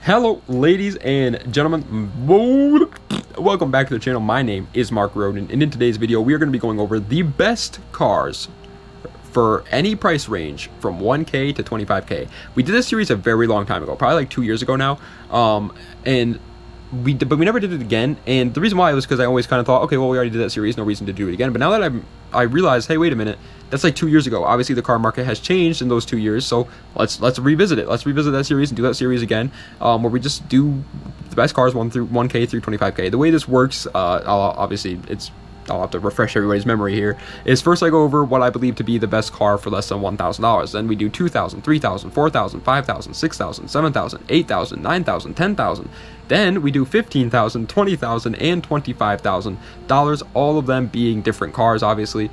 Hello, ladies and gentlemen, welcome back to the channel. My name is Mark Roden, and in today's video, we are going to be going over the best cars for any price range from 1K to 25K. We did this series a very long time ago, probably like 2 years ago now, but we never did it again. And the reason why was because I always kind of thought, okay, well, we already did that series, no reason to do it again. But now that I realized, hey, wait a minute, that's like 2 years ago. Obviously, the car market has changed in those 2 years, so let's revisit it. Let's revisit that series and do that series again, where we just do the best cars 1K through 25K. The way this works, I'll have to refresh everybody's memory here, is first I go over what I believe to be the best car for less than $1,000. Then we do $2,000, $3,000, $4,000, $5,000, $6,000, $7,000, $8,000, $9,000, $10,000. Then we do $15,000, $20,000, and $25,000. All of them being different cars, obviously.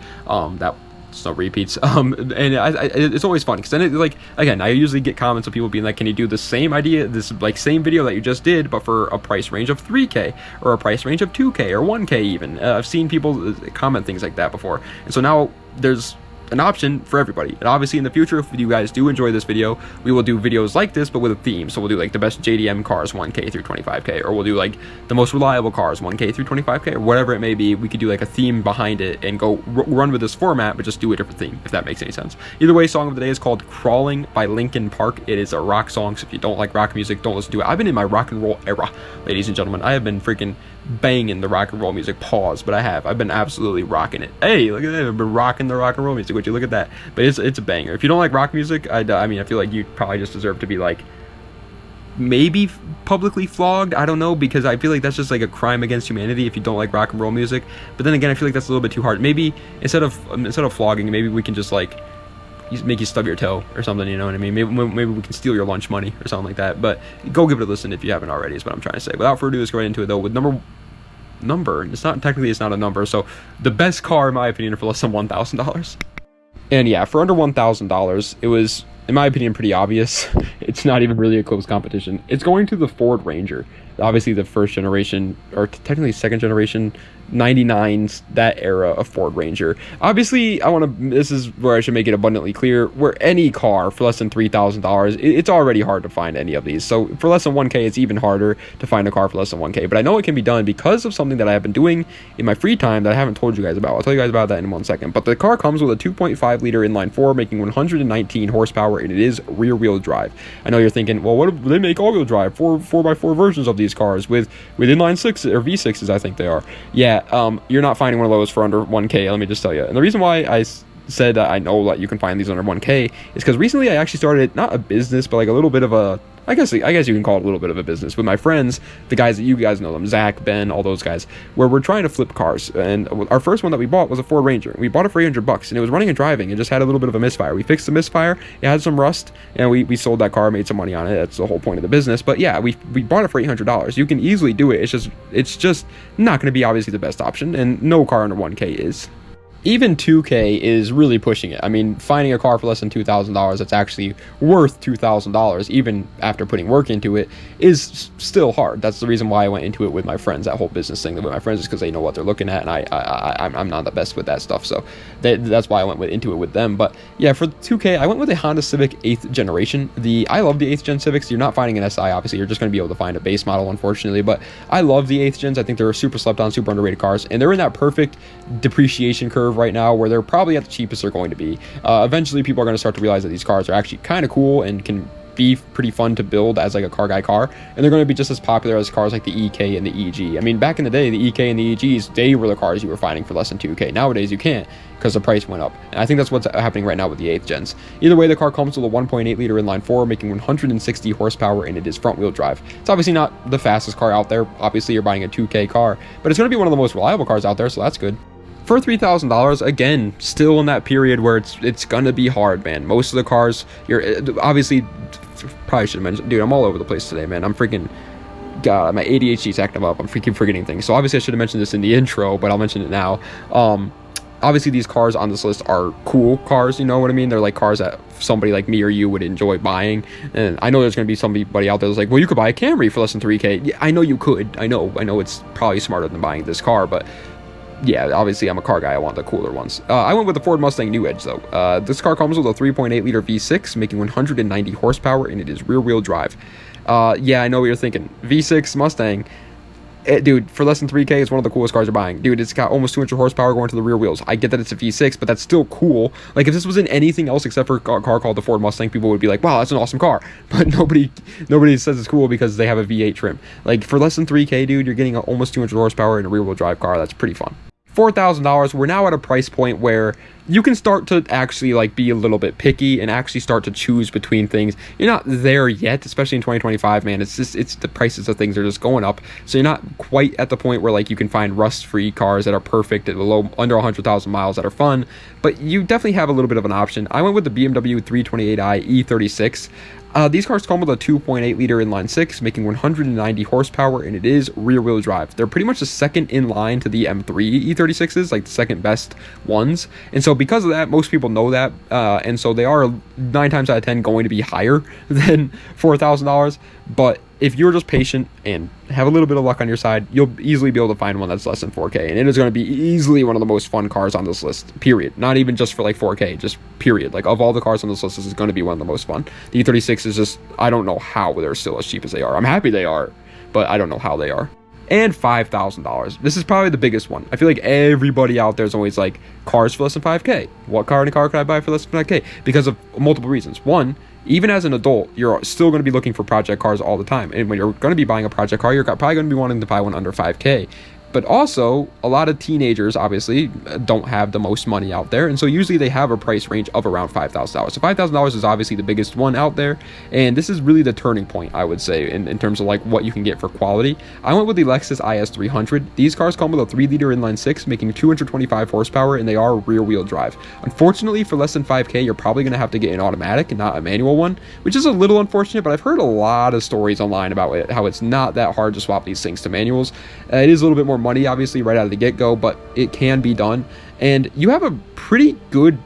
It's no repeats. It's always fun because then like, again, I usually get comments of people being like, can you do the same idea, this like same video that you just did, but for a price range of 3K or a price range of 2K or 1K even. I've seen people comment things like that before, and so now there's an option for everybody. And obviously in the future, if you guys do enjoy this video, we will do videos like this but with a theme. So we'll do like the best JDM cars 1K through 25K, or we'll do like the most reliable cars 1K through 25K, or whatever it may be. We could do like a theme behind it and go run with this format, but just do a different theme, if that makes any sense. Either way, song of the day is called Crawling by Linkin Park. It is a rock song, so if you don't like rock music, don't listen to it. I've been in my rock and roll era, ladies and gentlemen. I have been freaking banging the rock and roll music. Pause. But I've been absolutely rocking it. Hey, look at that. I've been rocking the rock and roll music. Would you look at that? But it's a banger. If you don't like rock music, I mean, I feel like you probably just deserve to be like maybe publicly flogged. I don't know, because I feel like that's just like a crime against humanity if you don't like rock and roll music. But then again, I feel like that's a little bit too hard. Maybe instead of flogging, maybe we can just like make you stub your toe or something, you know what I mean? Maybe we can steal your lunch money or something like that. But go give it a listen if you haven't already, is what I'm trying to say. Without further ado, let's go right into it though with number, it's not a number, so the best car in my opinion for less than $1,000. And yeah, for under $1,000, it was, in my opinion, pretty obvious. It's not even really a close competition. It's going to the Ford Ranger. Obviously the first generation, or technically second generation, 99s, that era of Ford Ranger. Obviously, this is where I should make it abundantly clear, where any car for less than $3,000, it's already hard to find any of these. So for less than 1K, it's even harder to find a car for less than 1K. But I know it can be done because of something that I have been doing in my free time that I haven't told you guys about. I'll tell you guys about that in 1 second. But the car comes with a 2.5 liter inline 4, making 119 horsepower, and it is rear wheel drive. I know you're thinking, well, what if they make all wheel drive, 4x4 versions of these cars with inline 6 or V6s, I think they are. Yeah, you're not finding one of those for under 1K, let me just tell you. And the reason why I said that I know that you can find these under 1K is because recently I actually started, not a business, but like a little bit of a, I guess you can call it a little bit of a business with my friends, the guys that you guys know them, Zach, Ben, all those guys, where we're trying to flip cars. And our first one that we bought was a Ford Ranger. We bought it for $800, and it was running and driving and just had a little bit of a misfire. We fixed the misfire, it had some rust, and we sold that car, made some money on it. That's the whole point of the business. But yeah, we bought it for $800. You can easily do it. It's just not going to be obviously the best option, and no car under 1K is. Even 2K is really pushing it. I mean, finding a car for less than $2,000 that's actually worth $2,000, even after putting work into it, is still hard. That's the reason why I went into it with my friends. That whole business thing with my friends is because they know what they're looking at, and I'm not the best with that stuff. So that's why I went into it with them. But yeah, for 2K, I went with a Honda Civic 8th generation. I love the 8th gen Civics. You're not finding an SI, obviously. You're just going to be able to find a base model, unfortunately. But I love the 8th gens. I think they're super slept on, super underrated cars, and they're in that perfect depreciation curve right now where they're probably at the cheapest they're going to be. Eventually people are going to start to realize that these cars are actually kind of cool and can be pretty fun to build as like a car guy car, and they're going to be just as popular as cars like the EK and the EG. I mean, back in the day, the EK and the EGs, they were the cars you were finding for less than 2K. Nowadays you can't, because the price went up, and I think that's what's happening right now with the 8th gens. Either way, the car comes with a 1.8 liter inline 4, making 160 horsepower, and it is front wheel drive. It's obviously not the fastest car out there. Obviously you're buying a 2K car, but it's going to be one of the most reliable cars out there, so that's good. For $3,000, again, still in that period where it's gonna be hard, man. Most of the cars, you're obviously, probably should have mentioned, dude, I'm all over the place today, man. I'm freaking, God, my ADHD's acting up. I'm freaking forgetting things. So obviously I should have mentioned this in the intro, but I'll mention it now. Obviously these cars on this list are cool cars, you know what I mean? They're like cars that somebody like me or you would enjoy buying. And I know there's going to be somebody out there that's like, well, you could buy a Camry for less than 3K. Yeah, I know you could. I know it's probably smarter than buying this car, but yeah, obviously I'm a car guy. I want the cooler ones. I went with the Ford Mustang New Edge though. This car comes with a 3.8 liter V6, making 190 horsepower, and it is rear wheel drive. Yeah, I know what you're thinking. V6 Mustang. Dude, for less than 3K, it's one of the coolest cars you're buying. Dude, it's got almost 200 horsepower going to the rear wheels. I get that it's a V6, but that's still cool. Like, if this was in anything else except for a car called the Ford Mustang, people would be like, wow, that's an awesome car. But nobody says it's cool because they have a V8 trim. Like, for less than 3K, dude, you're getting almost 200 horsepower in a rear-wheel drive car. That's pretty fun. $4,000, we're now at a price point where you can start to actually like be a little bit picky and actually start to choose between things. You're not there yet, especially in 2025, man. It's the prices of things are just going up. So you're not quite at the point where like you can find rust-free cars that are perfect at under 100,000 miles that are fun, but you definitely have a little bit of an option. I went with the BMW 328i E36. These cars come with a 2.8 liter inline six, making 190 horsepower, and it is rear-wheel drive. They're pretty much the second in line to the M3 E36s, like the second best ones. And so because of that, most people know that, and so they are 9 times out of 10 going to be higher than $4,000. But if you're just patient and have a little bit of luck on your side, you'll easily be able to find one that's less than 4K. And it is going to be easily one of the most fun cars on this list, period. Not even just for like 4K, just period. Like, of all the cars on this list, this is going to be one of the most fun. The E36 is just, I don't know how they're still as cheap as they are. I'm happy they are, but I don't know how they are. And $5,000. This is probably the biggest one. I feel like everybody out there is always like, cars for less than 5K. What car in a car could I buy for less than 5K? Because of multiple reasons. One, even as an adult, you're still going to be looking for project cars all the time. And when you're going to be buying a project car, you're probably going to be wanting to buy one under 5K. But also, a lot of teenagers, obviously, don't have the most money out there. And so usually they have a price range of around $5,000. So $5,000 is obviously the biggest one out there. And this is really the turning point, I would say, in terms of like what you can get for quality. I went with the Lexus IS 300. These cars come with a 3-liter inline six, making 225 horsepower, and they are rear-wheel drive. Unfortunately, for less than 5K, you're probably going to have to get an automatic and not a manual one, which is a little unfortunate, but I've heard a lot of stories online about it, how it's not that hard to swap these things to manuals. It is a little bit more money, obviously, right out of the get-go, but it can be done, and you have a pretty good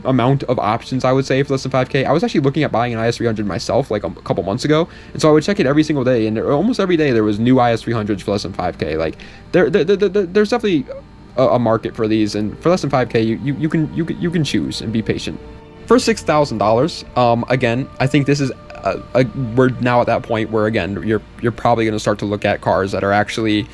amount of options, I would say, for less than 5K. I was actually looking at buying an IS300 myself like a couple months ago, and so I would check it every single day, and almost every day there was new IS300s for less than 5K. Like, there's definitely a market for these, and for less than 5K, you can choose and be patient. For $6,000, again, I think this is we're now at that point where, again, you're probably going to start to look at cars that are actually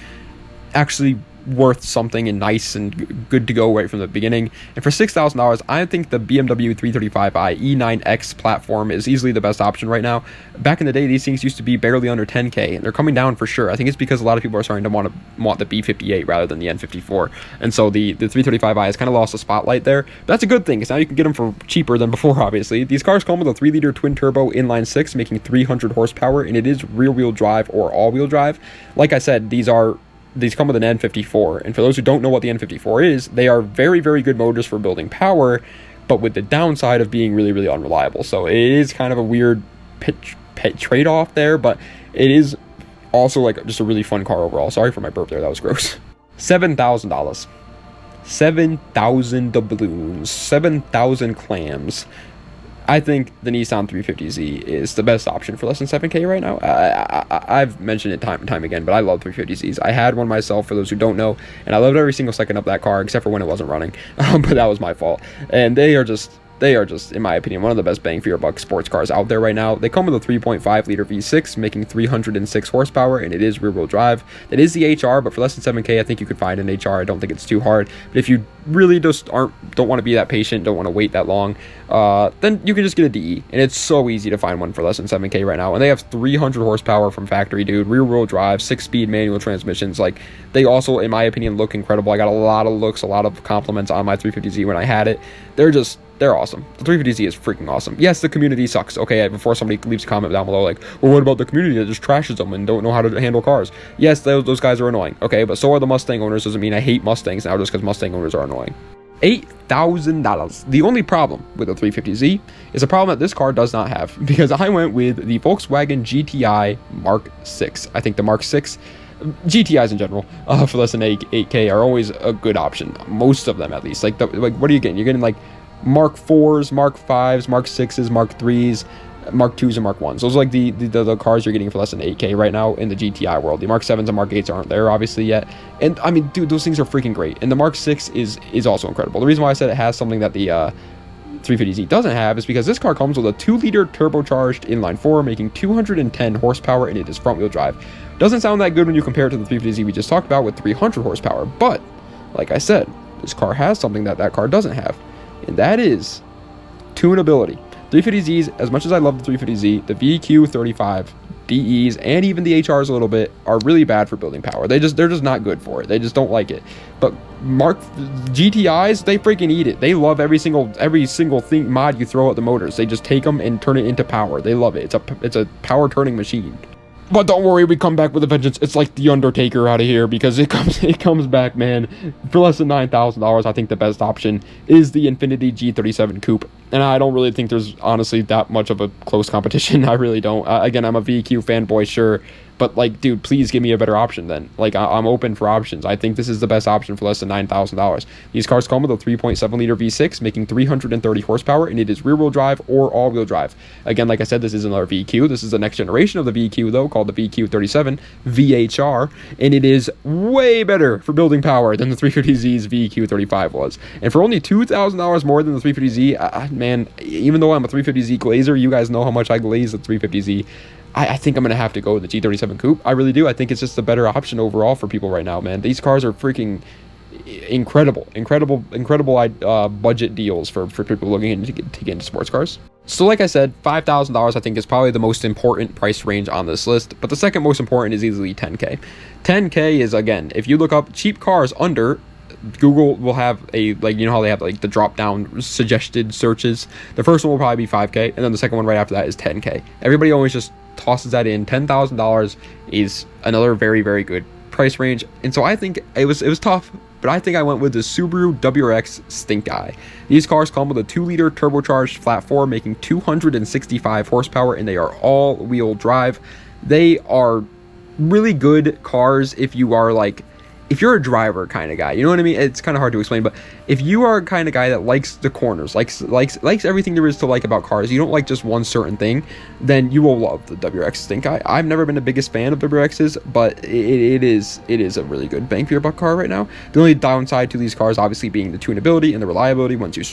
worth something and nice and good to go right from the beginning. And for $6,000, I think the BMW 335i E9X platform is easily the best option right now. Back in the day, these things used to be barely under 10K, and they're coming down for sure. I think it's because a lot of people are starting to want the B58 rather than the N54, and so the 335i has kind of lost the spotlight there. But that's a good thing, because now you can get them for cheaper than before, obviously. These cars come with a 3-liter twin-turbo inline six, making 300 horsepower, and it is rear-wheel drive or all-wheel drive. Like I said, these come with an N54, and for those who don't know what the N54 is, they are very, very good motors for building power, but with the downside of being really, really unreliable. So it is kind of a weird trade-off there, but it is also like just a really fun car overall. Sorry for my burp there, that was gross. $7,000. 7,000 doubloons, 7,000 clams. I think the Nissan 350Z is the best option for less than 7K right now. I've mentioned it time and time again, but I love 350Zs. I had one myself, for those who don't know, and I loved every single second of that car, except for when it wasn't running. But that was my fault. And they are just, in my opinion, one of the best bang for your buck sports cars out there right now. They come with a 3.5 liter V6, making 306 horsepower, and it is rear-wheel drive. That is the HR, but for less than 7K, I think you could find an HR. I don't think it's too hard. But if you really just don't want to be that patient, don't want to wait that long, then you can just get a DE, and it's so easy to find one for less than 7K right now. And they have 300 horsepower from factory, dude. Rear-wheel drive, 6-speed manual transmissions. Like, they also, in my opinion, look incredible. I got a lot of looks, a lot of compliments on my 350Z when I had it. They're awesome. The 350Z is freaking awesome. Yes, the community sucks. Okay, before somebody leaves a comment down below like, well, what about the community that just trashes them and don't know how to handle cars? Yes, those guys are annoying. Okay, but so are the Mustang owners. Doesn't mean I hate Mustangs now just because Mustang owners are annoying. $8,000. The only problem with the 350Z is a problem that this car does not have, because I went with the Volkswagen GTI Mark 6. I think the Mark 6, GTIs in general, for less than 8K are always a good option. Most of them, at least. Like, what are you getting? You're getting like Mark 4s, Mark 5s, Mark 6s, Mark 3s, Mark 2s, and Mark 1s. Those are like the cars you're getting for less than 8K right now in the GTI world. The Mark 7s and Mark 8s aren't there, obviously, yet. And, I mean, dude, those things are freaking great. And the Mark 6 is also incredible. The reason why I said it has something that the 350Z doesn't have is because this car comes with a 2-liter turbocharged inline-4, making 210 horsepower, and it is front-wheel drive. Doesn't sound that good when you compare it to the 350Z we just talked about with 300 horsepower, but like I said, this car has something that that car doesn't have, and that is tunability. 350Zs, as much as I love the 350Z, the VQ35 DEs and even the HRs a little bit are really bad for building power. They're just not good for it. They just don't like it. But GTIs, they freaking eat it. They love every single thing mod you throw at the motors. They just take them and turn it into power. They love it. It's a power turning machine. But don't worry, we come back with a vengeance. It's like the Undertaker out of here, because it comes back, man. For less than $9,000, I think the best option is the Infiniti G37 Coupe. And I don't really think there's honestly that much of a close competition. I really don't. Again, I'm a VQ fanboy, sure. But, like, dude, please give me a better option then. Like, I'm open for options. I think this is the best option for less than $9,000. These cars come with a 3.7-liter V6, making 330 horsepower, and it is rear-wheel drive or all-wheel drive. Again, like I said, this isn't our VQ. This is the next generation of the VQ, though, called the VQ37 VHR, and it is way better for building power than the 350Z's VQ35 was. And for only $2,000 more than the 350Z, man, even though I'm a 350Z glazer, you guys know how much I glaze the 350Z. I think I'm going to have to go with the G37 Coupe. I really do. I think it's just a better option overall for people right now, man. These cars are freaking incredible budget deals for people looking to get into sports cars. So like I said, $5,000 I think is probably the most important price range on this list, but the second most important is easily 10K. 10K is, again, if you look up cheap cars under, Google will have a, like, you know how they have like the drop down suggested searches. The first one will probably be 5K, and then the second one right after that is 10K. Everybody always just tosses that in. $10,000 is another very, very good price range, and so I think it was tough, but I think I went with the Subaru WRX Stink Eye. These cars come with a 2-liter turbocharged flat 4, making 265 horsepower, and they are all-wheel drive. They are really good cars if you are like, if you're a driver kind of guy, you know what I mean? It's kind of hard to explain, but if you are a kind of guy that likes the corners, likes everything there is to like about cars, you don't like just one certain thing, then you will love the WRX Stink Eye. I've never been the biggest fan of WRXs, but it is a really good bang for your buck car right now. The only downside to these cars obviously being the tunability and the reliability once you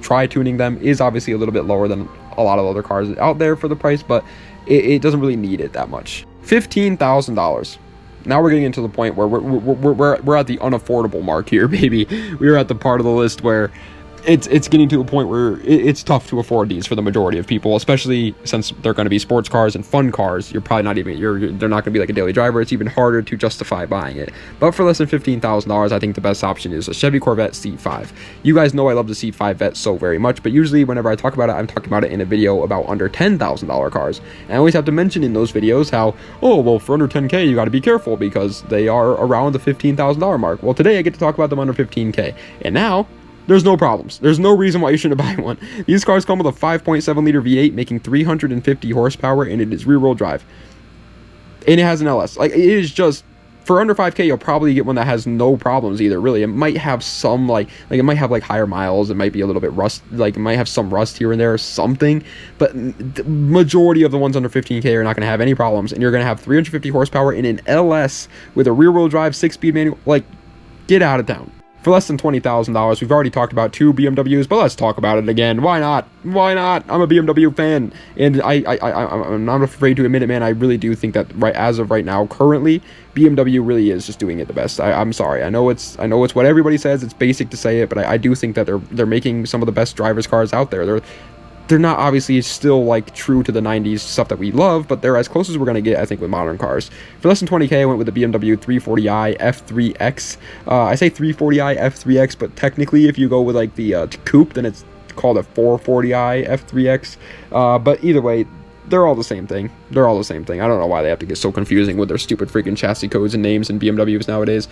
try tuning them is obviously a little bit lower than a lot of other cars out there for the price, but it doesn't really need it that much. $15,000. Now we're getting into the point where we're at the unaffordable mark here, baby. We're at the part of the list where it's getting to a point where it's tough to afford these for the majority of people, especially since they're going to be sports cars and fun cars. You're probably not even, they're not going to be like a daily driver. It's even harder to justify buying it. But for less than $15,000, I think the best option is a Chevy Corvette C5. You guys know I love the C5 Vet so very much, but usually whenever I talk about it, I'm talking about it in a video about under $10,000 cars. And I always have to mention in those videos how, oh, well, for under 10K, you got to be careful because they are around the $15,000 mark. Well, today I get to talk about them under 15K. And now, there's no problems. There's no reason why you shouldn't buy one. These cars come with a 5.7-liter V8 making 350 horsepower, and it is rear-wheel drive. And it has an LS. Like, it is just, for under 5K, you'll probably get one that has no problems either, really. It might have some, like it might have, like, higher miles. It might be a little bit rust. Like, it might have some rust here and there or something. But the majority of the ones under 15K are not going to have any problems. And you're going to have 350 horsepower in an LS with a rear-wheel drive 6-speed manual. Like, get out of town. For less than $20,000, we've already talked about 2 BMWs, but let's talk about it again. Why not? Why not? I'm a BMW fan, and I'm not afraid to admit it, man. I really do think that as of right now, currently, BMW really is just doing it the best. I'm sorry. I know it's what everybody says. It's basic to say it, but I do think that they're making some of the best drivers cars out there. They're not obviously still like true to the 90s stuff that we love, but they're as close as we're going to get, I think, with modern cars. For less than 20K, I went with the BMW 340i F3X. I say 340i F3X, but technically if you go with like the coupe, then it's called a 440i F3X. But either way, they're all the same thing. They're all the same thing. I don't know why they have to get so confusing with their stupid freaking chassis codes and names in BMWs nowadays.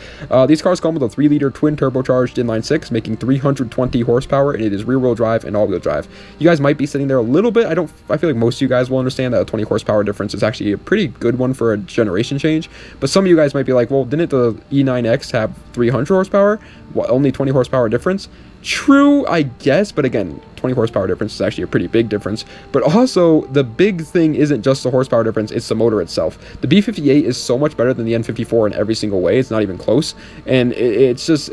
These cars come with a 3-liter twin turbocharged inline-6, making 320 horsepower, and it is rear-wheel drive and all-wheel drive. You guys might be sitting there a little bit. I feel like most of you guys will understand that a 20 horsepower difference is actually a pretty good one for a generation change. But some of you guys might be like, well, didn't the E9X have 300 horsepower? What, only 20 horsepower difference? True, I guess, but again, 20 horsepower difference is actually a pretty big difference. But also, the big thing isn't just the horsepower difference, it's the motor itself. The B58 is so much better than the N54 in every single way. It's not even close. And it's just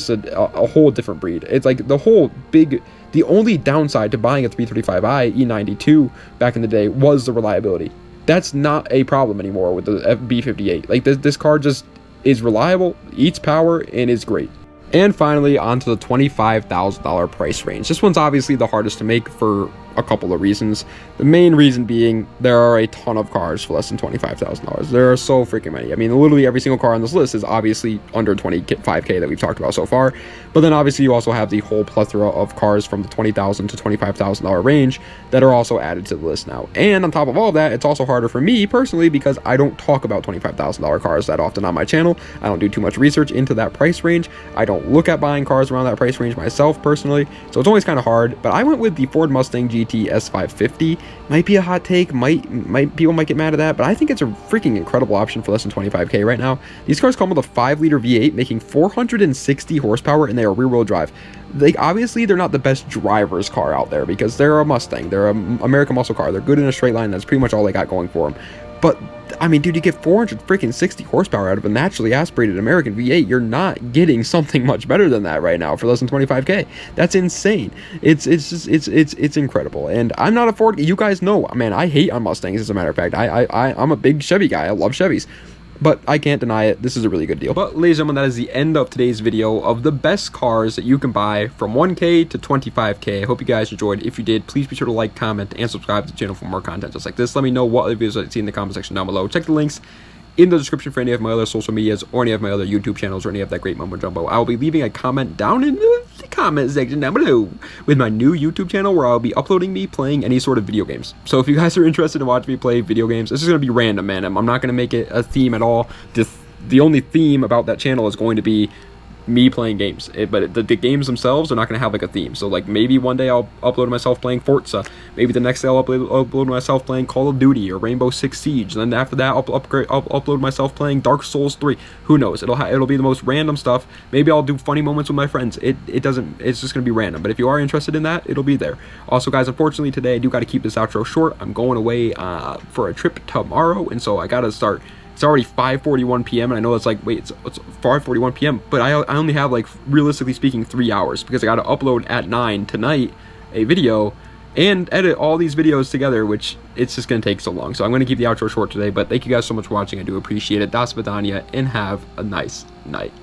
a whole different breed. It's like the only downside to buying a 335i E92 back in the day was the reliability. That's not a problem anymore with the B58. Like, this car just is reliable, eats power, and is great. And finally, onto the $25,000 price range. This one's obviously the hardest to make for a couple of reasons. The main reason being there are a ton of cars for less than $25,000. There are so freaking many. I mean, literally every single car on this list is obviously under $25K that we've talked about so far. But then obviously you also have the whole plethora of cars from the $20,000 to $25,000 range that are also added to the list now. And on top of all that, it's also harder for me personally because I don't talk about $25,000 cars that often on my channel. I don't do too much research into that price range. I don't look at buying cars around that price range myself personally. So it's always kind of hard. But I went with the Ford Mustang GT S550. Might be a hot take, people might get mad at that, but I think it's a freaking incredible option for less than $25K right now. These cars come with a 5-liter V8 making 460 horsepower, and they are rear-wheel drive. Like, obviously they're not the best driver's car out there because they're a Mustang, they're an American muscle car, they're good in a straight line. That's pretty much all they got going for them. But I mean, dude, you get 460 horsepower out of a naturally aspirated American V8. You're not getting something much better than that right now for less than 25K. That's insane. It's incredible. And I'm not a Ford. You guys know, man, I hate on Mustangs. As a matter of fact, I'm a big Chevy guy. I love Chevys. But I can't deny it, this is a really good deal. But ladies and gentlemen, that is the end of today's video of the best cars that you can buy from 1K to 25K. I hope you guys enjoyed. If you did, please be sure to like, comment, and subscribe to the channel for more content just like this. Let me know what other videos you see in the comment section down below. Check the links in the description for any of my other social medias or any of my other YouTube channels or any of that great mumbo jumbo. I will be leaving a comment down in the comment section down below with my new YouTube channel where I'll be uploading me playing any sort of video games. So if you guys are interested in watching me play video games, this is going to be random, man. I'm not going to make it a theme at all. The only theme about that channel is going to be me playing games, but the games themselves are not going to have like a theme. So like maybe one day I'll upload myself playing Forza, maybe the next day I'll upload myself playing Call of Duty or Rainbow Six Siege, and then after that I'll upload myself playing Dark Souls 3. Who knows? It'll be the most random stuff. Maybe I'll do funny moments with my friends. It's just going to be random. But if you are interested in that, it'll be there. Also guys, unfortunately today I do got to keep this outro short. I'm going away for a trip tomorrow, and so I got to start. It's already 5:41 p.m. and I know it's like, wait, it's 5:41 p.m. But I only have, like, realistically speaking, 3 hours because I got to upload at 9 tonight a video and edit all these videos together, which it's just going to take so long. So I'm going to keep the outro short today, but thank you guys so much for watching. I do appreciate it. Das Vidania, and have a nice night.